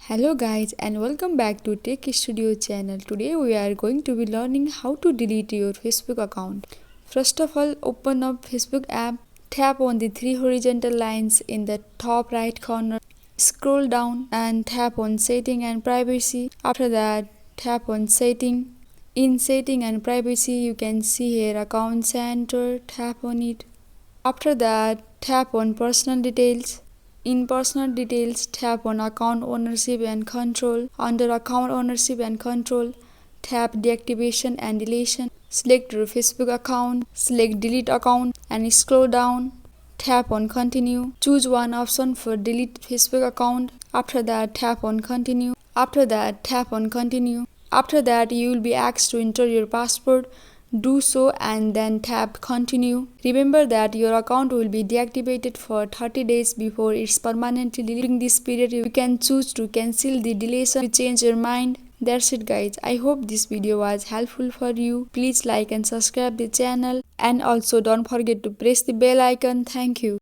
Hello guys and welcome back to Tech Studio channel. Today we are going to be learning how to delete your Facebook account. First of all, open up Facebook app, tap on the three horizontal lines in the top right corner, scroll down and tap on setting and privacy. After that, tap on setting. In setting and privacy, you can see here account center, tap on it. After that, tap on personal details. In personal details, tap on account ownership and control. Under account ownership and control, tap deactivation and deletion. Select your Facebook account, select delete account and scroll down. Tap on continue. Choose one option for delete Facebook account. After that, tap on continue. After that, tap on continue. After that, you will be asked to enter your password. Do so and then tap continue. Remember that your account will be deactivated for 30 days before it's permanently deleted. During this period, you can choose to cancel the deletion to change your mind. That's it guys. I hope this video was helpful for you. Please like and subscribe the channel and also don't forget to press the bell icon. Thank you.